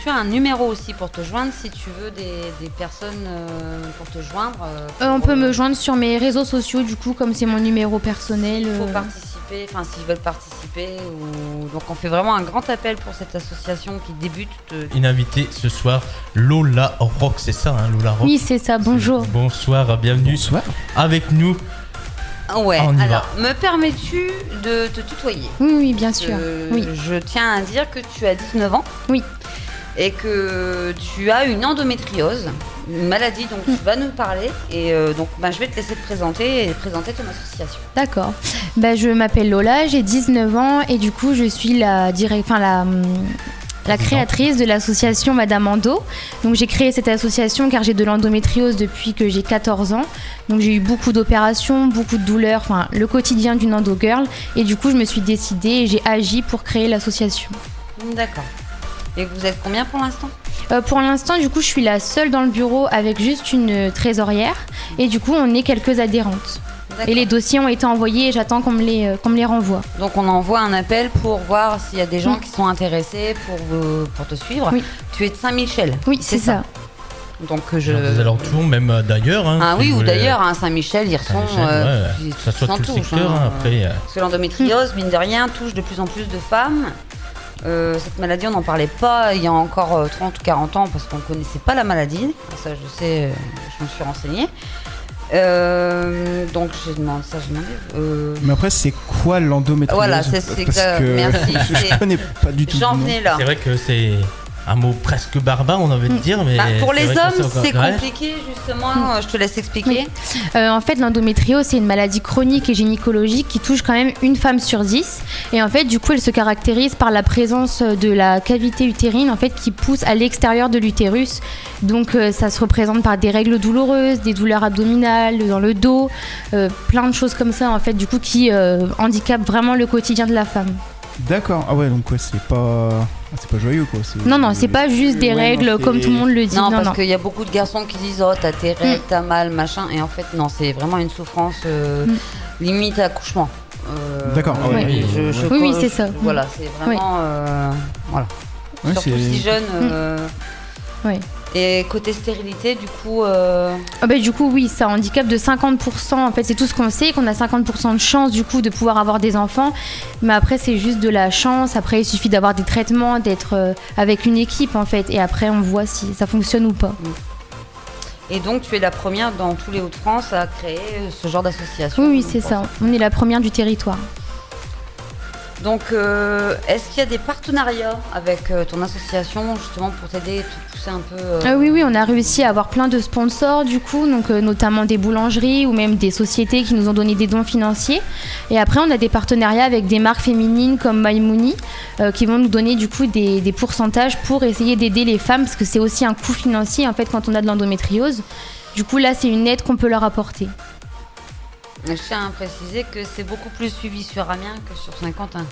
Tu as un numéro aussi pour te joindre si tu veux des personnes pour te joindre. On peut me joindre sur mes réseaux sociaux, du coup, comme c'est mon numéro personnel. Il faut participer, enfin s'ils veulent participer. Donc on fait vraiment un grand appel pour cette association qui débute. Une invitée ce soir, Lola Rock, c'est ça, hein, Lola Rock? Oui, c'est ça, bonjour. Bonsoir, bienvenue avec nous. Ouais, alors, me permets-tu de te tutoyer? Oui, bien sûr. Oui. Je tiens à dire que tu as 19 ans. Oui. Et que tu as une endométriose, une maladie dont tu vas nous parler. Et donc, je vais te laisser te présenter et présenter ton association. D'accord. Je m'appelle Lola, j'ai 19 ans et du coup, je suis la créatrice de l'association Madame Endo. Donc j'ai créé cette association car j'ai de l'endométriose depuis que j'ai 14 ans. Donc j'ai eu beaucoup d'opérations, beaucoup de douleurs, enfin le quotidien d'une endo girl. Et du coup je me suis décidée et j'ai agi pour créer l'association. D'accord. Et vous êtes combien pour l'instant ? Pour l'instant, du coup, je suis la seule dans le bureau avec juste une trésorière. Et du coup, on est quelques adhérentes. D'accord. Et les dossiers ont été envoyés et j'attends qu'on me les renvoie. Donc on envoie un appel pour voir s'il y a des gens qui sont intéressés pour te suivre. Oui. Tu es de Saint-Michel. Oui, c'est ça. Donc des alentours, même d'ailleurs. Hein, ah oui, ou d'ailleurs, Saint-Michel, ils sont... ça soit tout le secteur, après... Parce que l'endométriose, mine de rien, touche de plus en plus de femmes. Cette maladie, on n'en parlait pas il y a encore 30 ou 40 ans parce qu'on ne connaissait pas la maladie. Ça, je sais, je me suis renseignée. Donc, j'ai demandé ça, Mais après, c'est quoi l'endométriose ? Voilà, c'est exact. Merci. Je connais pas du tout. J'en venais là. C'est vrai que c'est un mot presque barbare, on avait de dire, mais pour les hommes, c'est compliqué, justement. Je te laisse expliquer. En fait, l'endométriose, c'est une maladie chronique et gynécologique qui touche quand même une femme sur 10. Et en fait, du coup, elle se caractérise par la présence de la cavité utérine, en fait, qui pousse à l'extérieur de l'utérus. Donc, ça se représente par des règles douloureuses, des douleurs abdominales, dans le dos, plein de choses comme ça, en fait, du coup, qui handicapent vraiment le quotidien de la femme. D'accord. Ah ouais, donc c'est pas joyeux quoi. Non, c'est pas juste des règles comme tout le monde le dit. Non, parce qu'il y a beaucoup de garçons qui disent oh t'as tes règles, t'as mal, machin, et en fait non, c'est vraiment une souffrance limite à accouchement. D'accord. Oui, c'est ça. Voilà, c'est vraiment voilà. Ouais, surtout si jeune. Oui. Et côté stérilité, du coup... du coup, oui, ça handicape de 50%. En fait, c'est tout ce qu'on sait, qu'on a 50% de chance, du coup, de pouvoir avoir des enfants. Mais après, c'est juste de la chance. Après, il suffit d'avoir des traitements, d'être avec une équipe, en fait. Et après, on voit si ça fonctionne ou pas. Et donc, tu es la première dans tous les Hauts-de-France à créer ce genre d'association. Oui, c'est ça. On est la première du territoire. Donc, est-ce qu'il y a des partenariats avec ton association justement pour t'aider et te pousser un peu Oui, on a réussi à avoir plein de sponsors du coup, donc notamment des boulangeries ou même des sociétés qui nous ont donné des dons financiers. Et après, on a des partenariats avec des marques féminines comme Maimouni qui vont nous donner du coup des pourcentages pour essayer d'aider les femmes parce que c'est aussi un coût financier en fait quand on a de l'endométriose. Du coup, là, c'est une aide qu'on peut leur apporter. Je tiens à préciser que c'est beaucoup plus suivi sur Amiens que sur Saint-Quentin.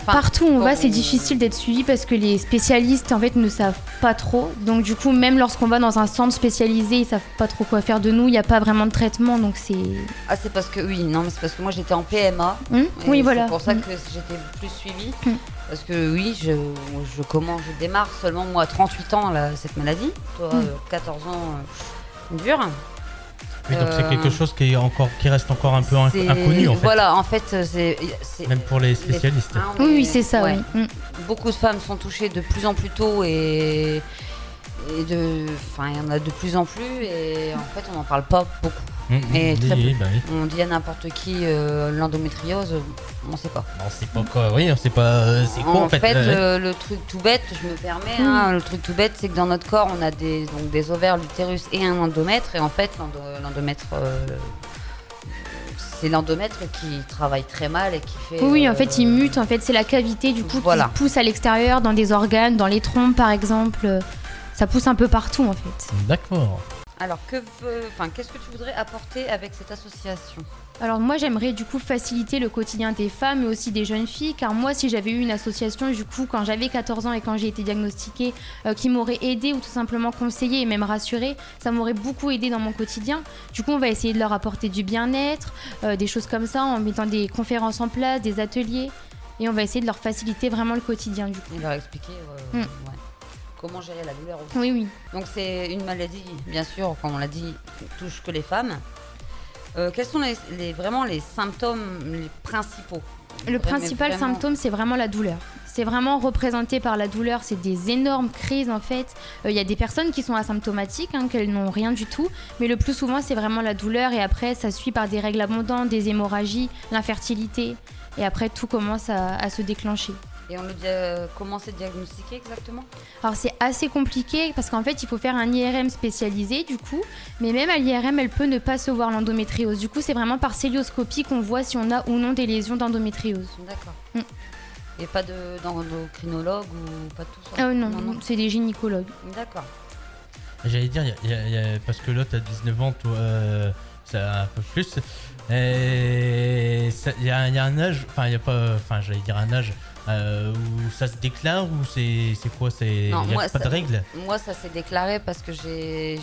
Partout où on va, c'est difficile d'être suivi parce que les spécialistes en fait ne savent pas trop. Donc du coup, même lorsqu'on va dans un centre spécialisé, ils savent pas trop quoi faire de nous. Il n'y a pas vraiment de traitement, donc c'est. Ah, c'est parce que mais c'est parce que moi j'étais en PMA. Oui, voilà. C'est pour ça que j'étais plus suivie. Parce que oui, je démarre seulement moi à 38 ans cette maladie. Toi, 14 ans dure. Oui, donc c'est quelque chose qui reste encore un peu inconnu en fait. Voilà, en fait, c'est même pour les spécialistes. Oui, c'est ça. Ouais. Oui. Beaucoup de femmes sont touchées de plus en plus tôt et il y en a de plus en plus et en fait, on n'en parle pas beaucoup. Et très peu. On dit à n'importe qui l'endométriose, on ne sait pas. On sait pas quoi. Oui, on sait pas. C'est quoi en fait. Le truc tout bête, je me permets. Le truc tout bête, c'est que dans notre corps, on a des ovaires, l'utérus et un endomètre. Et en fait, l'endomètre, c'est l'endomètre qui travaille très mal et qui fait. Oui, en fait, il mute. En fait, c'est la cavité du coup qui pousse à l'extérieur, dans des organes, dans les trompes par exemple. Ça pousse un peu partout en fait. D'accord. Alors, qu'est-ce que tu voudrais apporter avec cette association ? Alors moi, j'aimerais du coup faciliter le quotidien des femmes et aussi des jeunes filles, car moi, si j'avais eu une association, du coup, quand j'avais 14 ans et quand j'ai été diagnostiquée, qui m'aurait aidée ou tout simplement conseillée et même rassurée, ça m'aurait beaucoup aidée dans mon quotidien. Du coup, on va essayer de leur apporter du bien-être, des choses comme ça, en mettant des conférences en place, des ateliers, et on va essayer de leur faciliter vraiment le quotidien du coup. Et leur expliquer... comment gérer la douleur aussi. Oui. Donc c'est une maladie, bien sûr, comme on l'a dit, qui touche que les femmes. Quels sont vraiment les symptômes les principaux? Le principal symptôme, c'est vraiment la douleur. C'est vraiment représenté par la douleur, c'est des énormes crises en fait. Il y a des personnes qui sont asymptomatiques, qu'elles n'ont rien du tout, mais le plus souvent c'est vraiment la douleur et après ça suit par des règles abondantes, des hémorragies, l'infertilité et après tout commence à se déclencher. Et comment c'est diagnostiqué exactement? Alors c'est assez compliqué parce qu'en fait il faut faire un IRM spécialisé du coup, mais même à l'IRM elle peut ne pas se voir l'endométriose. Du coup c'est vraiment par cœlioscopie qu'on voit si on a ou non des lésions d'endométriose. D'accord. Et pas d'endocrinologue ou pas tout ça? Non, c'est des gynécologues. D'accord. J'allais dire, parce que là, tu as 19 ans, toi, ça un peu plus. Il y a un âge, j'allais dire un âge où ça se déclare ou c'est quoi? Il n'y a pas de règle? Moi, ça s'est déclaré parce que j'ai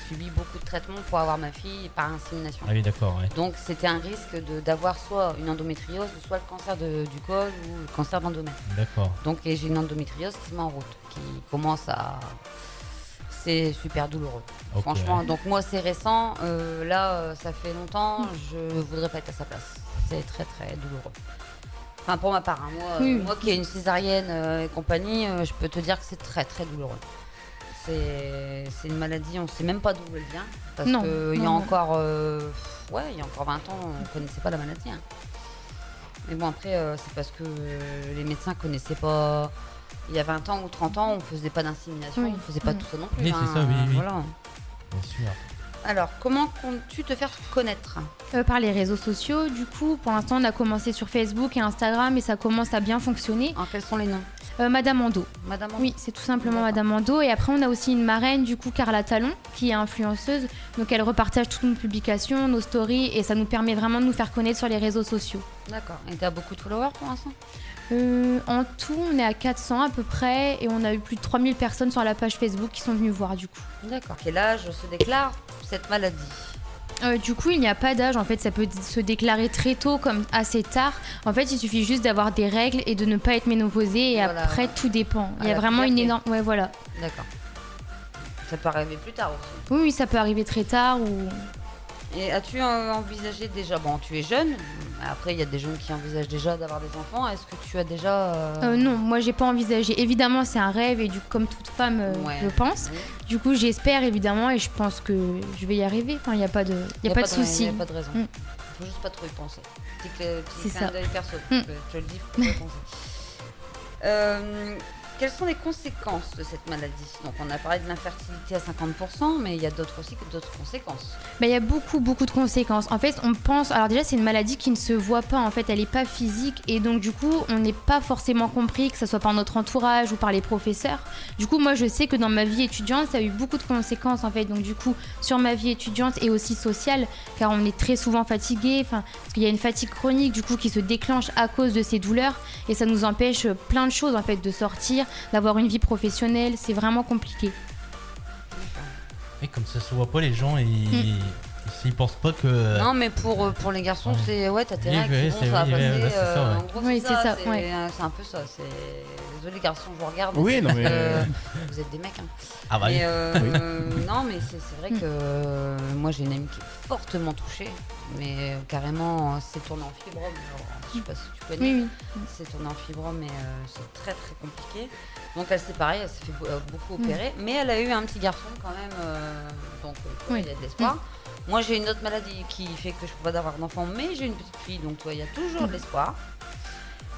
subi beaucoup de traitements pour avoir ma fille par insémination. Ah oui, d'accord. Ouais. Donc, c'était un risque d'avoir soit une endométriose, soit le cancer du col ou le cancer d'endomètre. D'accord. Donc, j'ai une endométriose qui se met en route, qui commence à... C'est super douloureux. Okay, franchement, ouais. Donc moi c'est récent, là ça fait longtemps, je voudrais pas être à sa place. C'est très très douloureux. Enfin pour ma part, moi qui ai une césarienne et compagnie, je peux te dire que c'est très très douloureux. C'est une maladie, on sait même pas d'où elle vient. Parce qu'il y a encore 20 ans, on connaissait pas la maladie. Mais bon après c'est parce que les médecins connaissaient pas. Il y a 20 ans ou 30 ans, on ne faisait pas d'insémination, on ne faisait pas tout ça non plus. Oui, c'est ça, oui. Voilà. Bien sûr. Alors, comment comptes-tu te faire connaître? Par les réseaux sociaux, du coup. Pour l'instant, on a commencé sur Facebook et Instagram et ça commence à bien fonctionner. Quels sont les noms? Madame Ando. Madame Ando. Oui, c'est tout simplement Madame Ando. Et après, on a aussi une marraine, du coup, Carla Talon, qui est influenceuse. Donc, elle repartage toutes nos publications, nos stories et ça nous permet vraiment de nous faire connaître sur les réseaux sociaux. D'accord. Et tu as beaucoup de followers pour l'instant? En tout, on est à 400 à peu près et on a eu plus de 3000 personnes sur la page Facebook qui sont venues voir du coup. D'accord. Quel âge se déclare cette maladie? Du coup, il n'y a pas d'âge. En fait, ça peut se déclarer très tôt comme assez tard. En fait, il suffit juste d'avoir des règles et de ne pas être ménopausée et voilà, après, tout dépend. Il y a vraiment une énorme... Ouais, voilà. D'accord. Ça peut arriver plus tard aussi? Oui, ça peut arriver très tard ou... Et as-tu envisagé déjà, bon tu es jeune, après il y a des jeunes qui envisagent déjà d'avoir des enfants, est-ce que tu as déjà... Non, moi j'ai pas envisagé, évidemment c'est un rêve et comme toute femme je pense, du coup j'espère évidemment et je pense que je vais y arriver, enfin il n'y a pas de souci. Il n'y a pas de raison, il faut juste pas trop y penser, c'est ça. Perso, je te le dis, faut pas y penser. Quelles sont les conséquences de cette maladie? Donc on a parlé de l'infertilité à 50%, mais il y a d'autres conséquences. Il y a beaucoup de conséquences. En fait, on pense... Alors déjà, c'est une maladie qui ne se voit pas. En fait, elle n'est pas physique. Et donc, du coup, on n'est pas forcément compris, que ce soit par notre entourage ou par les professeurs. Du coup, moi, je sais que dans ma vie étudiante, ça a eu beaucoup de conséquences, en fait. Donc, du coup, sur ma vie étudiante et aussi sociale, car on est très souvent fatigué. Parce qu'il y a une fatigue chronique, du coup, qui se déclenche à cause de ces douleurs. Et ça nous empêche plein de choses, en fait, de sortir, d'avoir une vie professionnelle, c'est vraiment compliqué. Et comme ça se voit pas, les gens ils pensent pas que... Non mais pour les garçons c'est t'as tes règles, ça va passer, en gros c'est ça, c'est un peu ça, désolé garçons je vous regarde. Oui non mais... vous êtes des mecs hein. Ah bah mais, non mais c'est vrai que moi j'ai une amie qui est fortement touchée, mais carrément c'est tourné en fibrome, je sais pas si tu connais, c'est tourné en fibrome mais c'est très très compliqué. Donc elle s'est pareil, elle s'est fait beaucoup opérer, mais elle a eu un petit garçon quand même, donc il y a de l'espoir. Moi j'ai une autre maladie qui fait que je peux pas avoir d'enfant, mais j'ai une petite fille, donc il y a toujours de l'espoir.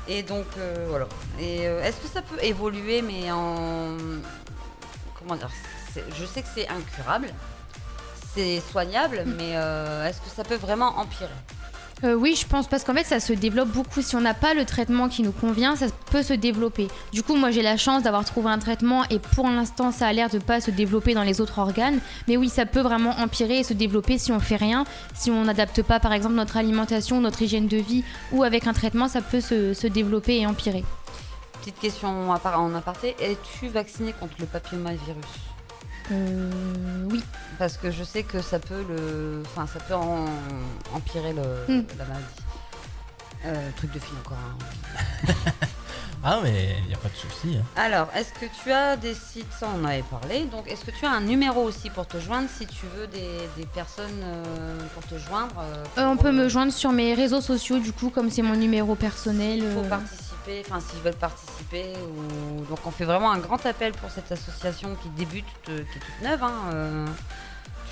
Et donc voilà. Et est-ce que ça peut évoluer, mais en... Comment dire, je sais que c'est incurable, c'est soignable, mais est-ce que ça peut vraiment empirer? Oui, je pense, parce qu'en fait, ça se développe beaucoup. Si on n'a pas le traitement qui nous convient, ça peut se développer. Du coup, moi, j'ai la chance d'avoir trouvé un traitement et pour l'instant, ça a l'air de pas se développer dans les autres organes. Mais oui, ça peut vraiment empirer et se développer si on fait rien. Si on n'adapte pas, par exemple, notre alimentation, notre hygiène de vie ou avec un traitement, ça peut se développer et empirer. Petite question en aparté, es-tu vaccinée contre le papillomavirus? Oui. Parce que je sais que ça peut empirer la maladie. Truc de fille encore. Ah, mais il n'y a pas de souci. Alors, est-ce que tu as des sites, ça on en avait parlé, donc est-ce que tu as un numéro aussi pour te joindre si tu veux des personnes pour te joindre On peut me joindre sur mes réseaux sociaux, du coup, comme c'est mon numéro personnel. Il faut participer, enfin s'ils veulent participer. Donc on fait vraiment un grand appel pour cette association qui débute, qui est toute neuve.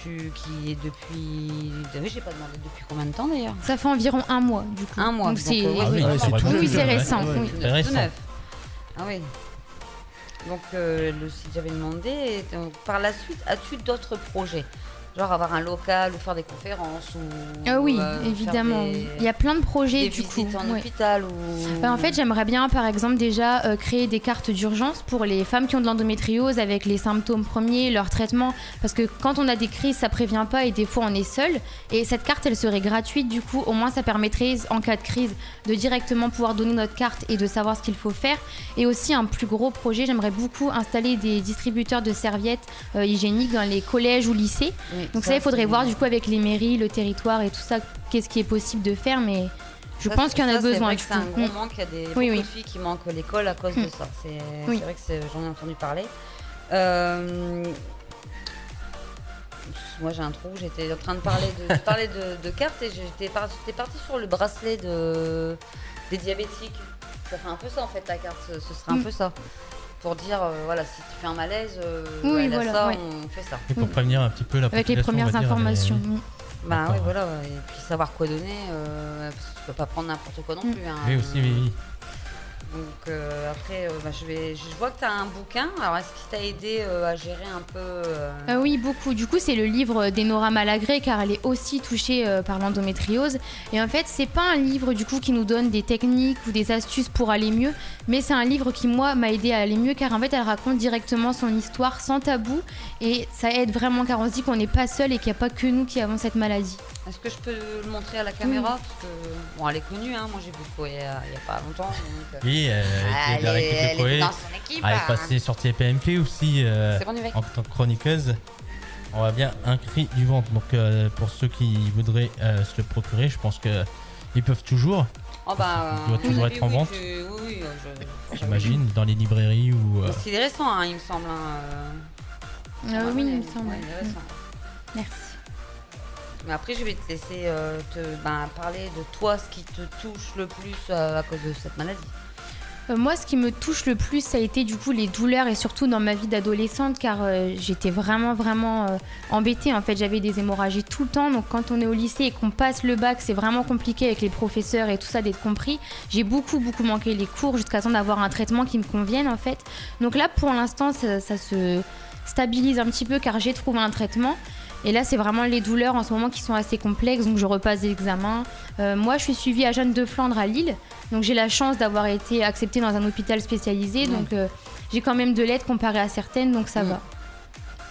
Qui est depuis... Oui, j'ai pas demandé depuis combien de temps d'ailleurs. Ça fait environ 1 mois, du coup. 1 mois. Donc c'est oui, c'est récent. Oui. C'est récent. Neuf. Ah oui. Donc le site j'avais demandé. Donc, par la suite, as-tu d'autres projets ? Genre avoir un local ou faire des conférences ou oui, évidemment. Il y a plein de projets des du coup. visites en hôpital ou... En fait, j'aimerais bien, par exemple, déjà créer des cartes d'urgence pour les femmes qui ont de l'endométriose avec les symptômes premiers, leur traitement. Parce que quand on a des crises, ça prévient pas et des fois on est seul. Et cette carte, elle serait gratuite. Du coup, au moins, ça permettrait, en cas de crise, de directement pouvoir donner notre carte et de savoir ce qu'il faut faire. Et aussi, un plus gros projet, j'aimerais beaucoup installer des distributeurs de serviettes hygiéniques dans les collèges ou lycées. Oui. Donc ça, il faudrait voir du coup avec les mairies, le territoire et tout ça, qu'est-ce qui est possible de faire, mais je pense qu'il y en a besoin. C'est un gros manque, il y a beaucoup de filles qui manquent l'école à cause de ça. C'est vrai que j'en ai entendu parler. Moi j'ai un trou, j'étais en train de parler de cartes et j'étais partie sur le bracelet des diabétiques. Ça fait un peu ça en fait ta carte, ce serait un peu ça. Pour dire, voilà, si tu fais un malaise, on fait ça. Et pour prévenir un petit peu la population. Avec les premières informations. Bah oui, voilà, et puis savoir quoi donner, parce que tu peux pas prendre n'importe quoi non plus. Oui, aussi, oui. Donc après, je vois que tu as un bouquin. Alors est-ce qu'il t'a aidé à gérer un peu Oui, beaucoup. Du coup, c'est le livre d'Enora Malagré, car elle est aussi touchée par l'endométriose. Et en fait, c'est pas un livre du coup qui nous donne des techniques ou des astuces pour aller mieux, mais c'est un livre qui moi m'a aidé à aller mieux, car en fait, elle raconte directement son histoire sans tabou, et ça aide vraiment, car on se dit qu'on n'est pas seul et qu'il n'y a pas que nous qui avons cette maladie. Est-ce que je peux le montrer à la caméra? Parce que bon, elle est connue, moi j'ai vu Koé il n'y a pas longtemps. Donc, oui, elle est dans son équipe. Elle est passée sur TPMP aussi en tant que chroniqueuse. On va bien un cri du ventre. Donc pour ceux qui voudraient se le procurer, je pense qu'ils peuvent toujours. Oh bah, il doit toujours être en vente. Oui, j'imagine, dans les librairies ou. Parce qu'il est récent, il me semble. Oui, il me semble. Ouais, il est récent. Merci. Mais après, je vais te laisser parler de toi, ce qui te touche le plus à cause de cette maladie. Moi, ce qui me touche le plus, ça a été du coup les douleurs, et surtout dans ma vie d'adolescente, car j'étais vraiment embêtée. En fait, j'avais des hémorragies tout le temps. Donc quand on est au lycée et qu'on passe le bac, c'est vraiment compliqué avec les professeurs et tout ça d'être compris. J'ai beaucoup manqué les cours jusqu'à temps d'avoir un traitement qui me convienne en fait. Donc là, pour l'instant, ça se stabilise un petit peu, car j'ai trouvé un traitement. Et là, c'est vraiment les douleurs en ce moment qui sont assez complexes, donc je repasse des examens. Moi, je suis suivie à Jeanne de Flandre à Lille, donc j'ai la chance d'avoir été acceptée dans un hôpital spécialisé, donc j'ai quand même de l'aide comparée à certaines, donc ça va.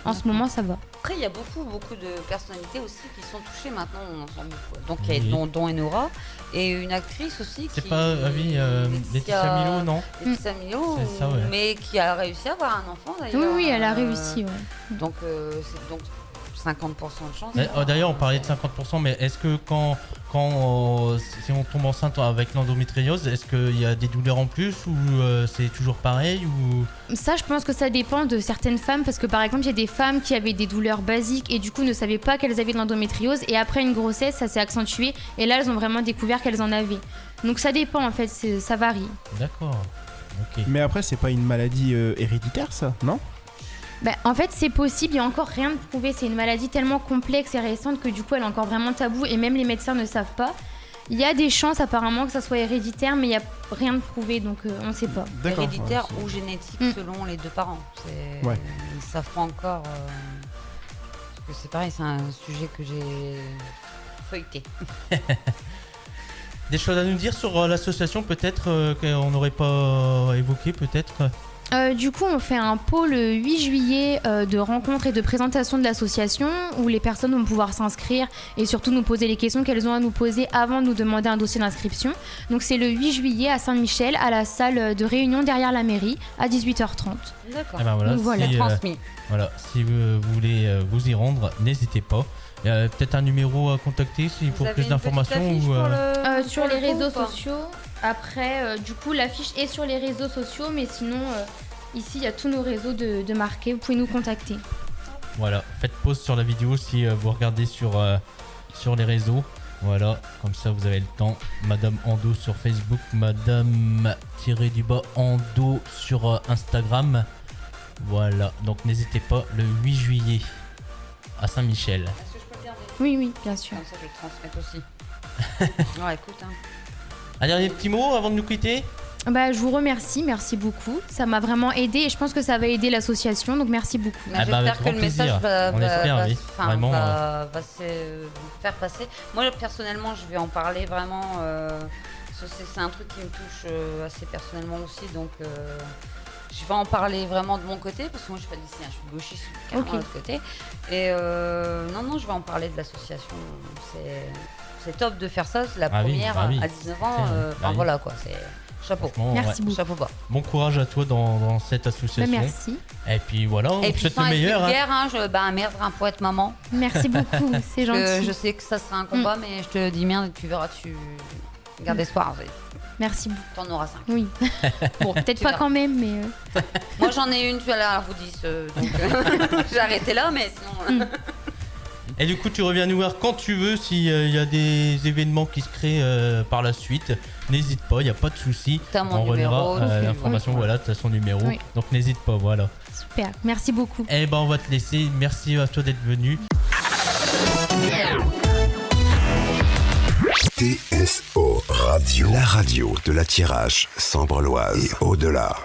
En ce moment, ça va. Après, il y a beaucoup de personnalités aussi qui sont touchées maintenant, on entend beaucoup. Donc, dont Enora, et une actrice aussi c'est pas Laetitia Milo, non? Laetitia Milo, ça, ouais. Mais qui a réussi à avoir un enfant d'ailleurs. Oui, elle a réussi, ouais. Donc, c'est 50% de chance. D'ailleurs, on parlait de 50%, mais est-ce que quand si on tombe enceinte avec l'endométriose, est-ce qu'il y a des douleurs en plus ou c'est toujours pareil ou... Ça, je pense que ça dépend de certaines femmes, parce que par exemple, il y a des femmes qui avaient des douleurs basiques et du coup ne savaient pas qu'elles avaient de l'endométriose, et après une grossesse, ça s'est accentué et là, elles ont vraiment découvert qu'elles en avaient. Donc ça dépend en fait, ça varie. D'accord. Ok. Mais après, c'est pas une maladie héréditaire, ça, non? En fait, c'est possible, il n'y a encore rien de prouvé. C'est une maladie tellement complexe et récente que du coup, elle est encore vraiment taboue et même les médecins ne savent pas. Il y a des chances apparemment que ça soit héréditaire, mais il n'y a rien de prouvé, donc on ne sait pas. Héréditaire ou génétique selon les deux parents. Ils ne savent pas encore. Parce que c'est pareil, c'est un sujet que j'ai feuilleté. Des choses à nous dire sur l'association peut-être qu'on n'aurait pas évoqué peut-être? Du coup, on fait un pôle le 8 juillet de rencontres et de présentation de l'association où les personnes vont pouvoir s'inscrire et surtout nous poser les questions qu'elles ont à nous poser avant de nous demander un dossier d'inscription. Donc c'est le 8 juillet à Saint-Michel, à la salle de réunion derrière la mairie, à 18h30. D'accord. Donc voilà, transmis. Si vous voulez vous y rendre, n'hésitez pas. Il y a peut-être un numéro à contacter pour plus d'informations ou sur les réseaux sociaux. Après, du coup, l'affiche est sur les réseaux sociaux, mais sinon, ici, il y a tous nos réseaux de marqués. Vous pouvez nous contacter. Voilà, faites pause sur la vidéo si vous regardez sur les réseaux. Voilà, comme ça vous avez le temps. Madame Ando sur Facebook, Madame-Ando sur Instagram. Voilà, donc n'hésitez pas le 8 juillet à Saint-Michel. Est-ce que je peux le garder ? Oui, bien sûr. Comme ça, je le transmette aussi. Ouais, écoute. Hein. Un dernier petit mot avant de nous quitter ? Je vous remercie, merci beaucoup. Ça m'a vraiment aidé et je pense que ça va aider l'association, donc merci beaucoup. J'espère que le message va se faire passer. Moi, personnellement, je vais en parler vraiment. C'est un truc qui me touche assez personnellement aussi, donc je vais en parler vraiment de mon côté, parce que moi, je suis pas d'ici, je suis gauchiste, carrément de l'autre côté. Et non, je vais en parler de l'association. C'est top de faire ça, c'est la première à 19 ans. Voilà quoi, c'est... Chapeau. Merci beaucoup. Chapeau bas. Bon courage à toi dans cette association. Merci. Et puis voilà, on te souhaite le meilleur. Merde pour être maman. Merci beaucoup, c'est gentil. Je sais que ça sera un combat, mais je te dis merde, tu verras, tu gardes espoir. Merci beaucoup. T'en auras 5. Oui. Bon, peut-être pas quand même, mais... Moi j'en ai une, tu vas vous 10, donc j'ai arrêté là, mais sinon... Et du coup, tu reviens nous voir quand tu veux. S'il y a des événements qui se créent par la suite, n'hésite pas, il n'y a pas de souci. On relèvera l'information, voilà, tu as son numéro. Oui. Donc n'hésite pas, voilà. Super, merci beaucoup. Eh ben, on va te laisser. Merci à toi d'être venu. TSO Radio, la radio de la Thiérache, Sambre-Loise et au-delà.